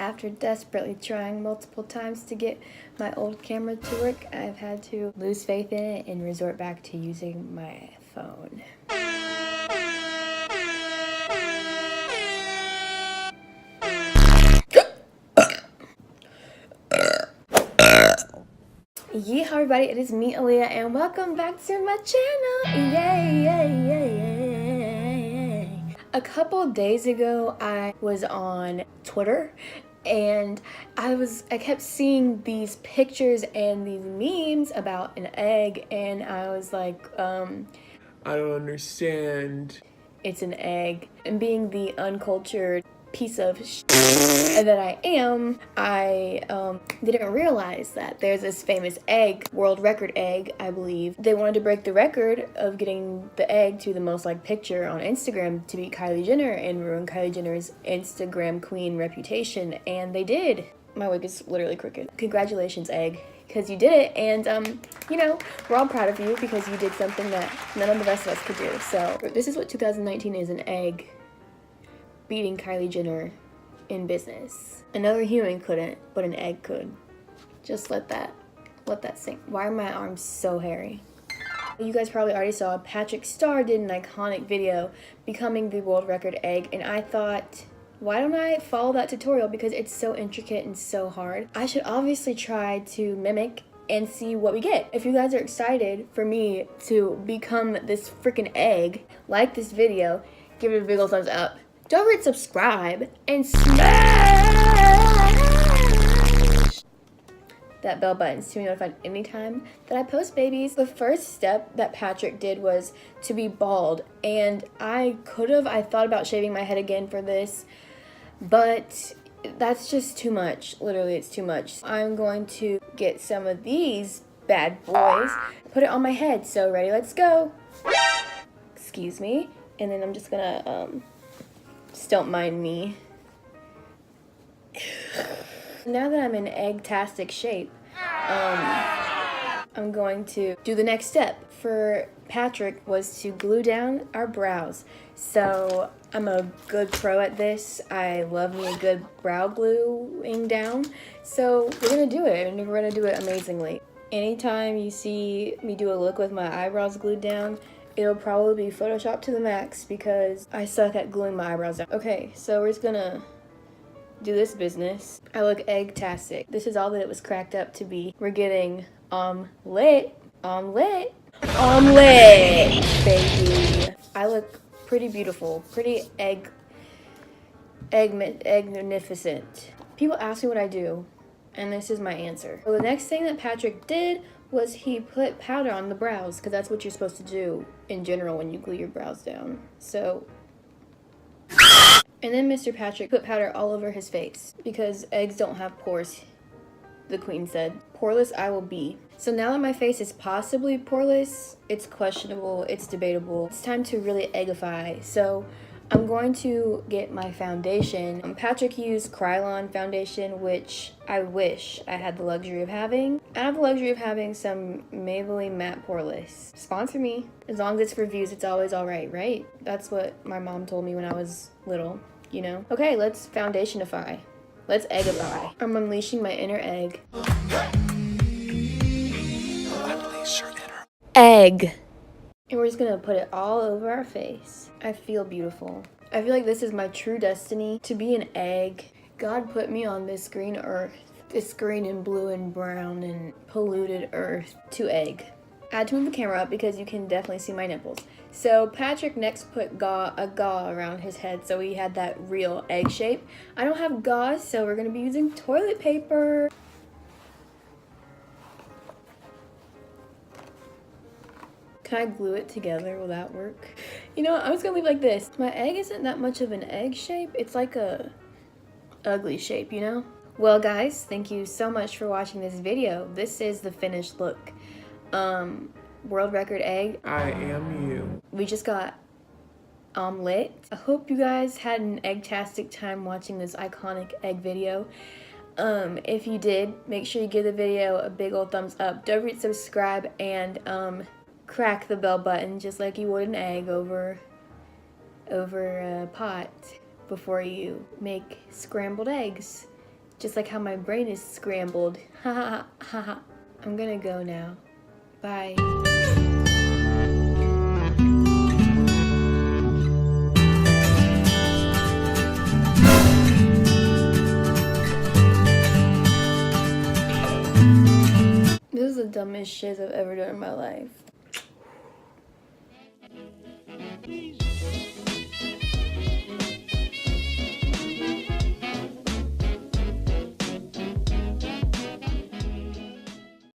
After desperately trying multiple times to get my old camera to work, I've had to lose faith in it and resort back to using my phone. Yeah, everybody, it is me, Aliyah, and welcome back to my channel. Yay, yay, yay, yay. A couple days ago, I was on Twitter, and I kept seeing these pictures and these memes about an egg, and I was like, I don't understand. It's an egg. And being the uncultured piece of that I am, I didn't realize that there's this famous egg, world record egg, I believe. They wanted to break the record of getting the egg to the most liked picture on Instagram to beat Kylie Jenner and ruin Kylie Jenner's Instagram queen reputation, and they did. My wig is literally crooked. Congratulations, egg, because you did it, and you know, we're all proud of you because you did something that none of the rest of us could do. So this is what 2019 is: an egg beating Kylie Jenner in business. Another human couldn't, but an egg could. Just let that sink. Why are my arms so hairy? You guys probably already saw Patrick Starr did an iconic video becoming the world record egg, and I thought, why don't I follow that tutorial because it's so intricate and so hard? I should obviously try to mimic and see what we get. If you guys are excited for me to become this freaking egg, like this video, give it a big ol' thumbs up. Don't forget to subscribe and smash that bell button to be notified anytime that I post, babies. The first step that Patrick did was to be bald, and I thought about shaving my head again for this, but that's just too much. Literally, it's too much. I'm going to get some of these bad boys, put it on my head. So ready, let's go. Excuse me. And then I'm just gonna, don't mind me. Now that I'm in egg-tastic shape, I'm going to do the next step. For Patrick was to glue down our brows. So I'm a good pro at this. I love me a good brow gluing down. So we're gonna do it, and we're gonna do it amazingly. Anytime you see me do a look with my eyebrows glued down, it'll probably be Photoshopped to the max because I suck at gluing my eyebrows down. Okay, so we're just gonna do this business. I look egg-tastic. This is all that it was cracked up to be. We're getting omelet, baby. I look pretty beautiful, pretty egg-magnificent. People ask me what I do, and this is my answer. So the next thing that Patrick did was he put powder on the brows, because that's what you're supposed to do in general when you glue your brows down. So, and then Mr. Patrick put powder all over his face, because eggs don't have pores, the queen said. Poreless I will be. So now that my face is possibly poreless, it's questionable, it's debatable. It's time to really eggify. So I'm going to get my foundation. Patrick used Krylon foundation, which I wish I had the luxury of having. I have the luxury of having some Maybelline Matte Poreless. Sponsor me. As long as it's for views, it's always alright, right? That's what my mom told me when I was little, you know? Okay, let's foundationify. Let's eggify. I'm unleashing my inner egg. Unleash your inner egg. And we're just gonna put it all over our face. I feel beautiful. I feel like this is my true destiny, to be an egg. God put me on this green earth, this green and blue and brown and polluted earth, to egg. I had to move the camera up because you can definitely see my nipples. So Patrick next put a gauze around his head so he had that real egg shape. I don't have gauze, so we're gonna be using toilet paper. Can I glue it together? Will that work? You know what? I'm just gonna leave it like this. My egg isn't that much of an egg shape. It's like a ugly shape, you know? Well, guys, thank you so much for watching this video. This is the finished look. World record egg. I am you. We just got omelet. I hope you guys had an egg-tastic time watching this iconic egg video. If you did, make sure you give the video a big old thumbs up. Don't forget to subscribe and crack the bell button just like you would an egg over a pot before you make scrambled eggs. Just like how my brain is scrambled. Ha ha ha ha. I'm gonna go now. Bye. This is the dumbest shit I've ever done in my life.